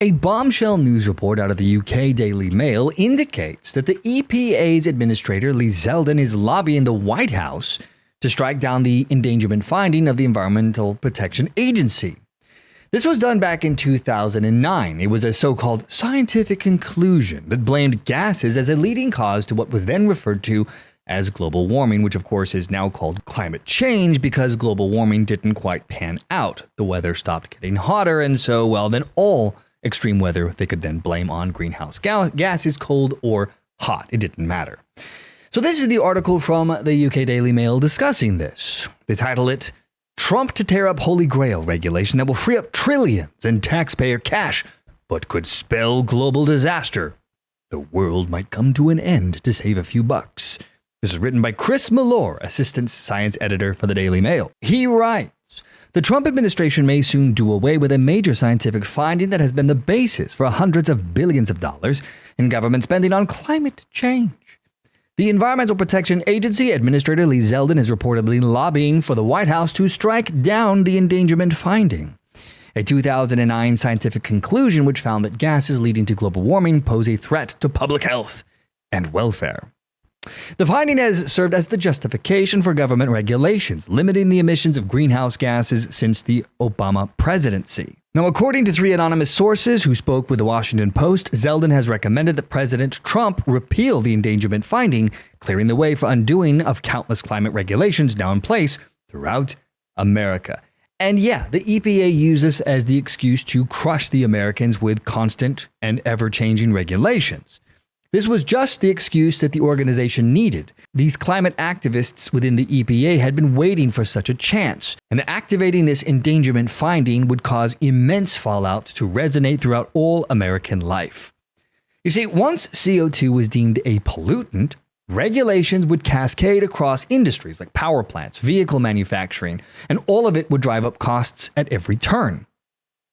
A bombshell news report out of the UK Daily Mail indicates that the EPA's Administrator Lee Zeldin is lobbying the White House to strike down the endangerment finding of the Environmental Protection Agency. This was done back in 2009. It was a so-called scientific conclusion that blamed gases as a leading cause to what was then referred to as global warming, which of course is now called climate change because global warming didn't quite pan out. The weather stopped getting hotter, and so, well, then all extreme weather they could then blame on greenhouse gases, cold or hot. It didn't matter. So this is the article from the UK Daily Mail discussing this. They title it, Trump to tear up Holy Grail regulation that will free up trillions in taxpayer cash, but could spell global disaster. The world might come to an end to save a few bucks. This is written by Chris Malore, assistant science editor for the Daily Mail. He writes, the Trump administration may soon do away with a major scientific finding that has been the basis for hundreds of billions of dollars in government spending on climate change. The Environmental Protection Agency Administrator Lee Zeldin is reportedly lobbying for the White House to strike down the endangerment finding. A 2009 scientific conclusion which found that gases leading to global warming pose a threat to public health and welfare. The finding has served as the justification for government regulations, limiting the emissions of greenhouse gases since the Obama presidency. Now, according to 3 anonymous sources who spoke with the Washington Post, Zeldin has recommended that President Trump repeal the endangerment finding, clearing the way for undoing of countless climate regulations now in place throughout America. And yeah, the EPA uses this as the excuse to crush the Americans with constant and ever-changing regulations. This was just the excuse that the organization needed. These climate activists within the EPA had been waiting for such a chance, and activating this endangerment finding would cause immense fallout to resonate throughout all American life. You see, once CO2 was deemed a pollutant, regulations would cascade across industries like power plants, vehicle manufacturing, and all of it would drive up costs at every turn.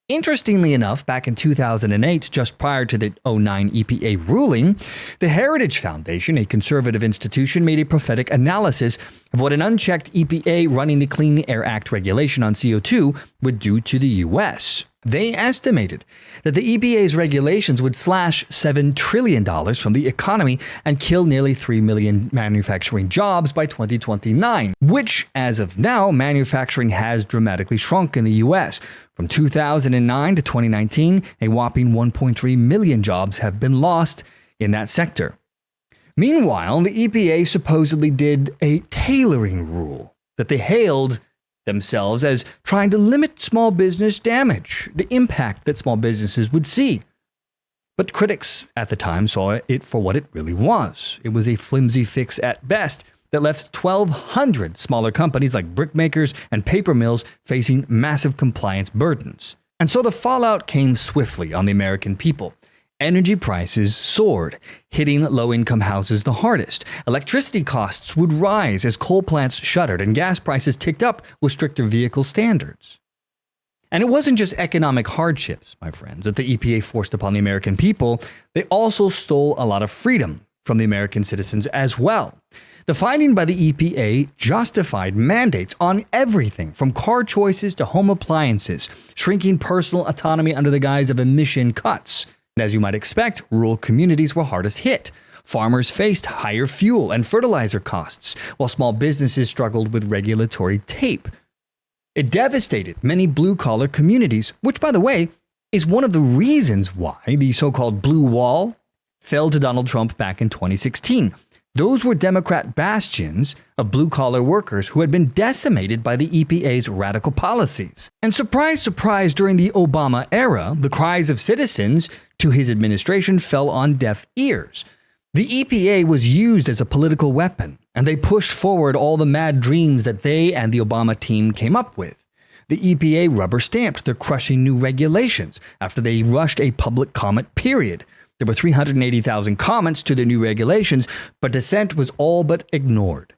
Interestingly enough, back in 2008, just prior to the 2009 EPA ruling, the Heritage Foundation, a conservative institution, made a prophetic analysis of what an unchecked EPA running the Clean Air Act regulation on CO2 would do to the U.S. They estimated that the EPA's regulations would slash $7 trillion from the economy and kill nearly 3 million manufacturing jobs by 2029, which, as of now, manufacturing has dramatically shrunk in the U.S. From 2009 to 2019, a whopping 1.3 million jobs have been lost in that sector. Meanwhile, the EPA supposedly did a tailoring rule that they hailed themselves as trying to limit small business damage, the impact that small businesses would see. But critics at the time saw it for what it really was. It was a flimsy fix at best that left 1,200 smaller companies like brickmakers and paper mills facing massive compliance burdens. And so the fallout came swiftly on the American people. Energy prices soared, hitting low-income houses the hardest. Electricity costs would rise as coal plants shuttered and gas prices ticked up with stricter vehicle standards. And it wasn't just economic hardships, my friends, that the EPA forced upon the American people. They also stole a lot of freedom from the American citizens as well. The finding by the EPA justified mandates on everything from car choices to home appliances, shrinking personal autonomy under the guise of emission cuts. And as you might expect, rural communities were hardest hit. Farmers faced higher fuel and fertilizer costs, while small businesses struggled with regulatory tape. It devastated many blue-collar communities, which, by the way, is one of the reasons why the so-called Blue Wall fell to Donald Trump back in 2016. Those were Democrat bastions of blue-collar workers who had been decimated by the EPA's radical policies. And surprise, surprise, during the Obama era, the cries of citizens to his administration fell on deaf ears. The EPA was used as a political weapon, and they pushed forward all the mad dreams that they and the Obama team came up with. The EPA rubber-stamped their crushing new regulations after they rushed a public comment period. There were 380,000 comments to the new regulations, but dissent was all but ignored.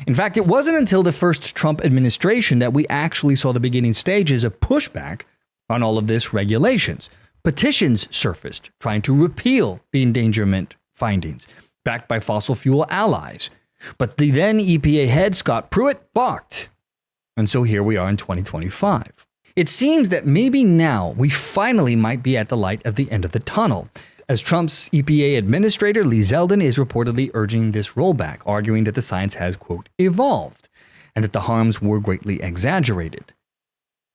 In fact, it wasn't until the first Trump administration that we actually saw the beginning stages of pushback on all of this regulations. Petitions surfaced trying to repeal the endangerment findings, backed by fossil fuel allies. But the then EPA head, Scott Pruitt, balked. And so here we are in 2025. It seems that maybe now we finally might be at the light of the end of the tunnel, as Trump's EPA Administrator Lee Zeldin is reportedly urging this rollback, arguing that the science has, quote, evolved, and that the harms were greatly exaggerated.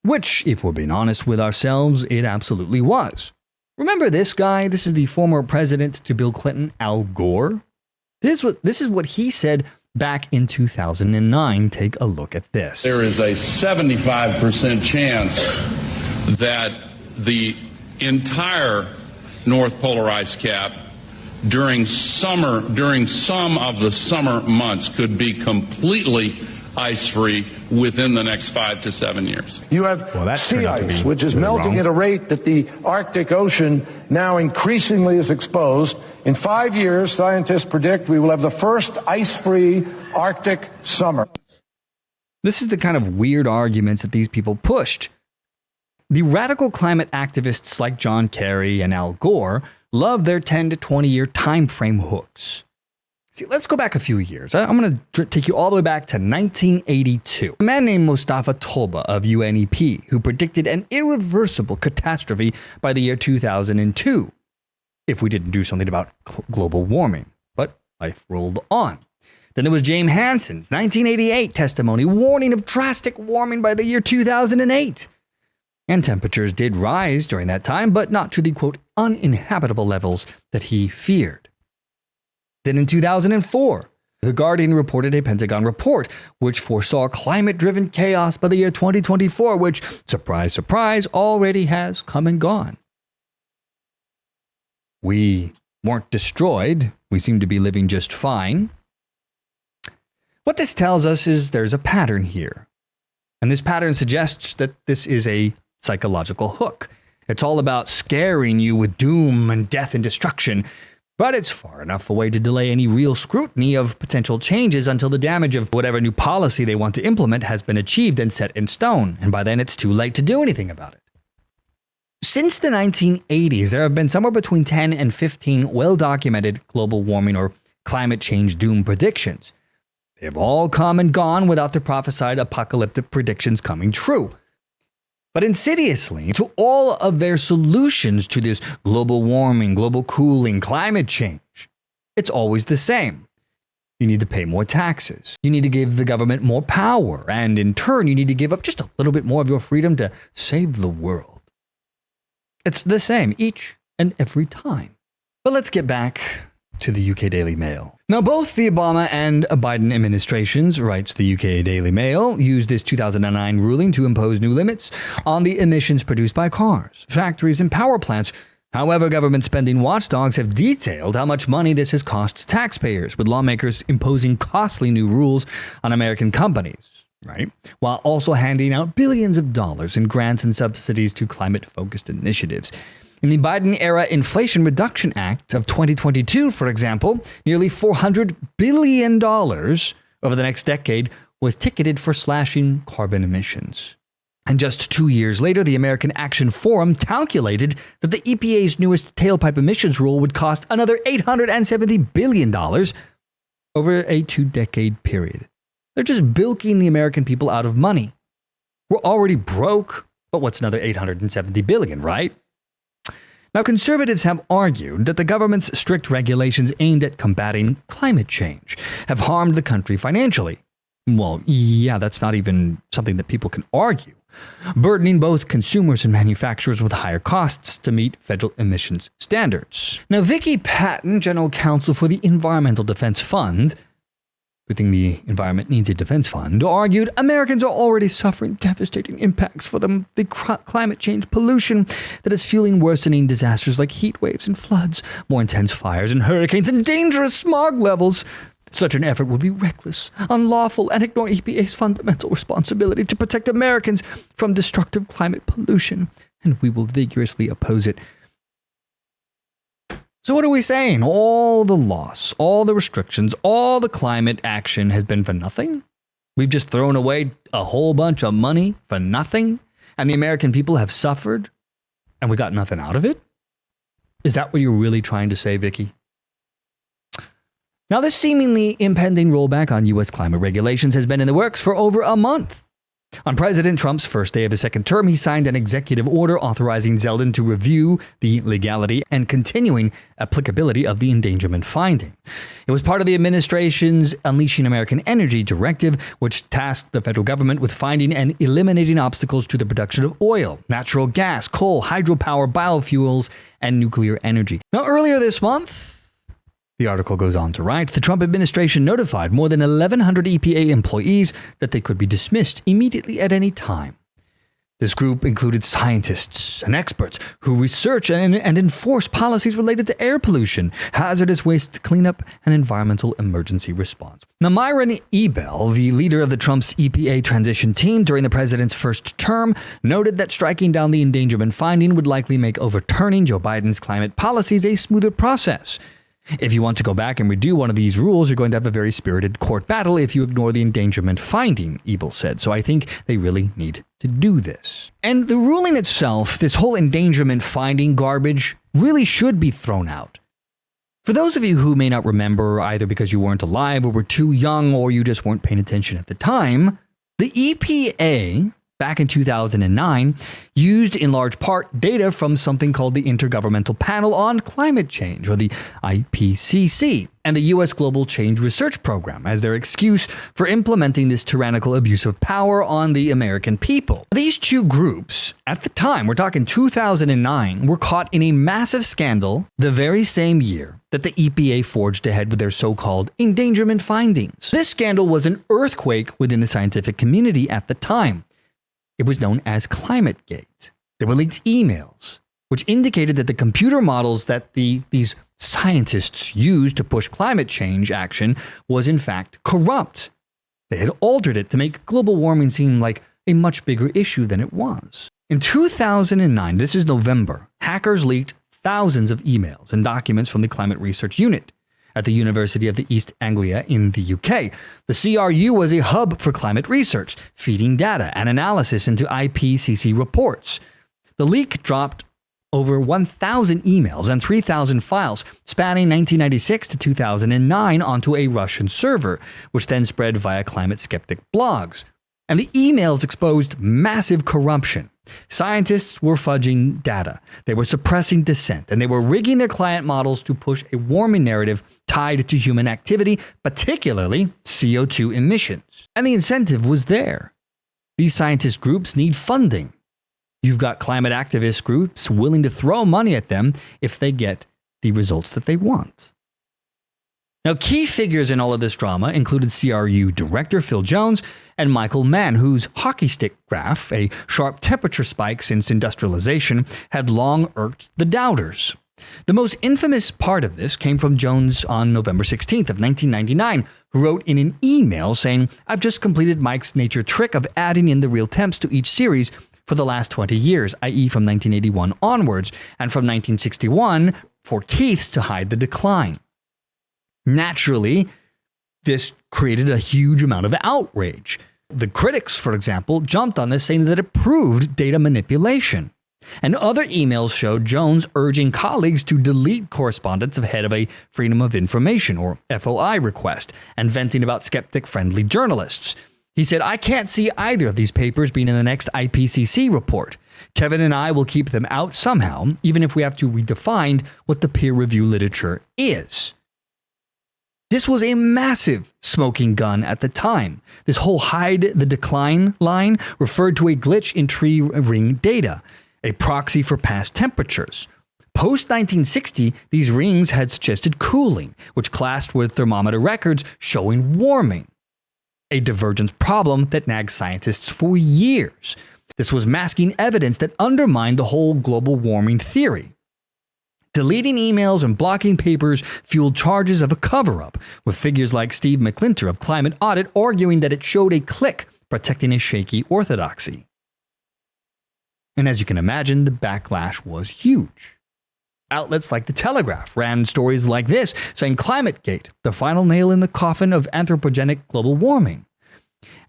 Which, if we're being honest with ourselves, it absolutely was. Remember this guy? This is the former president to Bill Clinton, Al Gore. This is what he said back in 2009. Take a look at this. There is a 75% chance that the entire North Polar ice cap during some of the summer months could be completely ice-free within the next 5 to 7 years. You have sea ice, which is melting at a rate that the Arctic Ocean now increasingly is exposed. In 5 years, scientists predict we will have the first ice-free Arctic summer. This is the kind of weird arguments that these people pushed. The radical climate activists like John Kerry and Al Gore love their 10 to 20 year time frame hooks. See, let's go back a few years. I'm going to take you all the way back to 1982. A man named Mustafa Tolba of UNEP, who predicted an irreversible catastrophe by the year 2002 if we didn't do something about global warming. But life rolled on. Then there was James Hansen's 1988 testimony warning of drastic warming by the year 2008. And temperatures did rise during that time, but not to the, quote, uninhabitable levels that he feared. Then in 2004, The Guardian reported a Pentagon report which foresaw climate-driven chaos by the year 2024, which, surprise, surprise, already has come and gone. We weren't destroyed. We seem to be living just fine. What this tells us is there's a pattern here. And this pattern suggests that this is a psychological hook. It's all about scaring you with doom and death and destruction, but it's far enough away to delay any real scrutiny of potential changes until the damage of whatever new policy they want to implement has been achieved and set in stone, and by then it's too late to do anything about it. Since the 1980s, there have been somewhere between 10 and 15 well-documented global warming or climate change doom predictions. They have all come and gone without the prophesied apocalyptic predictions coming true. But insidiously, to all of their solutions to this global warming, global cooling, climate change, it's always the same. You need to pay more taxes. You need to give the government more power. And in turn, you need to give up just a little bit more of your freedom to save the world. It's the same each and every time. But let's get back to the UK Daily Mail. Now, both the Obama and Biden administrations, writes the UK Daily Mail, used this 2009 ruling to impose new limits on the emissions produced by cars, factories, and power plants. However, government spending watchdogs have detailed how much money this has cost taxpayers, with lawmakers imposing costly new rules on American companies, right? While also handing out billions of dollars in grants and subsidies to climate-focused initiatives. In the Biden-era Inflation Reduction Act of 2022, for example, nearly $400 billion over the next decade was ticketed for slashing carbon emissions. And just 2 years later, the American Action Forum calculated that the EPA's newest tailpipe emissions rule would cost another $870 billion over a 2-decade period. They're just bilking the American people out of money. We're already broke, but what's another $870 billion, right? Now, conservatives have argued that the government's strict regulations aimed at combating climate change have harmed the country financially. Well, yeah, that's not even something that people can argue, burdening both consumers and manufacturers with higher costs to meet federal emissions standards. Now, Vicky Patton, general counsel for the Environmental Defense Fund, good thing the environment needs a defense fund, argued Americans are already suffering devastating impacts from the climate change pollution that is fueling worsening disasters like heat waves and floods, more intense fires and hurricanes, and dangerous smog levels. Such an effort would be reckless, unlawful, and ignore EPA's fundamental responsibility to protect Americans from destructive climate pollution, and we will vigorously oppose it. So what are we saying? All the loss, all the restrictions, all the climate action has been for nothing? We've just thrown away a whole bunch of money for nothing? And the American people have suffered? And we got nothing out of it? Is that what you're really trying to say, Vicky? Now, this seemingly impending rollback on U.S. climate regulations has been in the works for over a month. On President Trump's first day of his second term, he signed an executive order authorizing Zeldin to review the legality and continuing applicability of the endangerment finding. It was part of the administration's Unleashing American Energy directive, which tasked the federal government with finding and eliminating obstacles to the production of oil, natural gas, coal, hydropower, biofuels, and nuclear energy. Now, earlier this month, the article goes on to write, the Trump administration notified more than 1,100 EPA employees that they could be dismissed immediately at any time. This group included scientists and experts who research and enforce policies related to air pollution, hazardous waste cleanup, and environmental emergency response. Now, Myron Ebell, the leader of the Trump's EPA transition team during the president's first term, noted that striking down the endangerment finding would likely make overturning Joe Biden's climate policies a smoother process. If you want to go back and redo one of these rules, you're going to have a very spirited court battle if you ignore the endangerment finding, Ebel said. So I think they really need to do this. And the ruling itself, this whole endangerment finding garbage, really should be thrown out. For those of you who may not remember, either because you weren't alive or were too young or you just weren't paying attention at the time, the EPA back in 2009, used in large part data from something called the Intergovernmental Panel on Climate Change, or the IPCC, and the U.S. Global Change Research Program as their excuse for implementing this tyrannical abuse of power on the American people. These two groups, at the time, we're talking 2009, were caught in a massive scandal the very same year that the EPA forged ahead with their so-called endangerment findings. This scandal was an earthquake within the scientific community at the time. It was known as Climategate. There were leaked emails, which indicated that the computer models that these scientists used to push climate change action was in fact corrupt. They had altered it to make global warming seem like a much bigger issue than it was. In 2009, this is November, hackers leaked thousands of emails and documents from the Climate Research Unit at the University of the East Anglia in the UK. The CRU was a hub for climate research, feeding data and analysis into IPCC reports. The leak dropped over 1,000 emails and 3,000 files spanning 1996 to 2009 onto a Russian server, which then spread via climate skeptic blogs. And the emails exposed massive corruption. Scientists were fudging data, they were suppressing dissent, and they were rigging their client models to push a warming narrative tied to human activity, particularly CO2 emissions. And the incentive was there. These scientist groups need funding. You've got climate activist groups willing to throw money at them if they get the results that they want. Now, key figures in all of this drama included CRU director Phil Jones and Michael Mann, whose hockey stick graph, a sharp temperature spike since industrialization, had long irked the doubters. The most infamous part of this came from Jones on November 16th of 1999, who wrote in an email saying, "I've just completed Mike's nature trick of adding in the real temps to each series for the last 20 years, i.e. from 1981 onwards, and from 1961 for Keith's to hide the decline." Naturally, this created a huge amount of outrage. The critics, for example, jumped on this, saying that it proved data manipulation. And other emails showed Jones urging colleagues to delete correspondence ahead of a Freedom of Information, or FOI, request, and venting about skeptic-friendly journalists. He said, "I can't see either of these papers being in the next IPCC report. Kevin and I will keep them out somehow, even if we have to redefine what the peer review literature is." This was a massive smoking gun at the time. This whole hide the decline line referred to a glitch in tree ring data, a proxy for past temperatures. Post-1960, these rings had suggested cooling, which clashed with thermometer records showing warming, a divergence problem that nagged scientists for years. This was masking evidence that undermined the whole global warming theory. Deleting emails and blocking papers fueled charges of a cover-up, with figures like Steve McClinter of Climate Audit arguing that it showed a clique protecting a shaky orthodoxy. And as you can imagine, the backlash was huge. Outlets like The Telegraph ran stories like this, saying Climategate, the final nail in the coffin of anthropogenic global warming.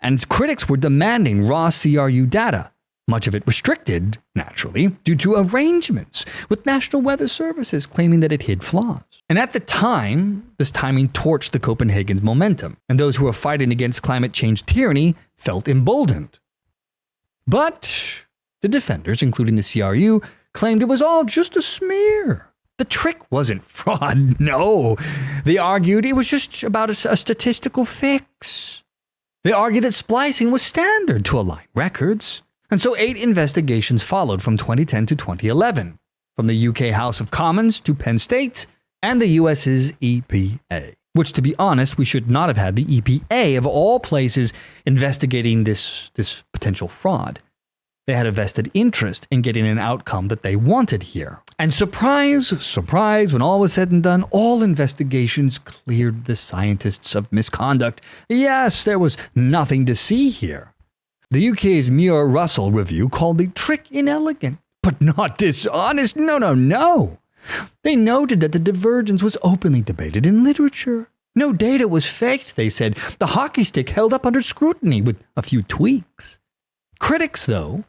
And critics were demanding raw CRU data, much of it restricted, naturally, due to arrangements with National Weather Services claiming that it hid flaws. And at the time, this timing torched the Copenhagen's momentum, and those who were fighting against climate change tyranny felt emboldened. But the defenders, including the CRU, claimed it was all just a smear. The trick wasn't fraud, no. They argued it was just about a statistical fix. They argued that splicing was standard to align records. And so 8 investigations followed from 2010 to 2011, from the UK House of Commons to Penn State and the US's EPA. Which, to be honest, we should not have had the EPA, of all places, investigating this potential fraud. They had a vested interest in getting an outcome that they wanted here. And surprise, surprise, when all was said and done, all investigations cleared the scientists of misconduct. Yes, there was nothing to see here. The UK's Muir-Russell review called the trick inelegant, but not dishonest. No. They noted that the divergence was openly debated in literature. No data was faked, they said. The hockey stick held up under scrutiny with a few tweaks. Critics, though,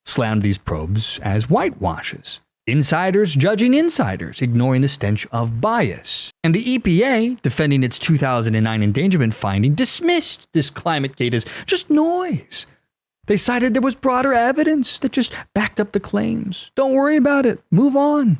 slammed these probes as whitewashes. Insiders judging insiders, ignoring the stench of bias. And the EPA, defending its 2009 endangerment finding, dismissed this Climategate as just noise. They cited there was broader evidence that just backed up the claims. Don't worry about it. Move on.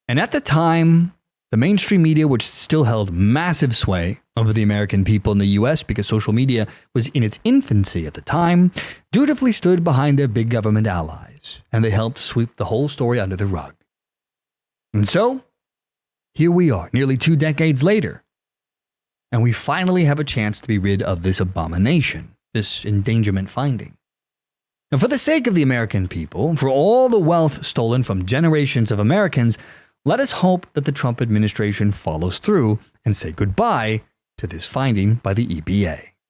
And at the time, the mainstream media, which still held massive sway over the American people in the US because social media was in its infancy at the time, dutifully stood behind their big government allies, and they helped sweep the whole story under the rug. And so, here we are, nearly 2 decades later, and we finally have a chance to be rid of this abomination, this endangerment finding. And for the sake of the American people, for all the wealth stolen from generations of Americans, let us hope that the Trump administration follows through and say goodbye to this finding by the EPA.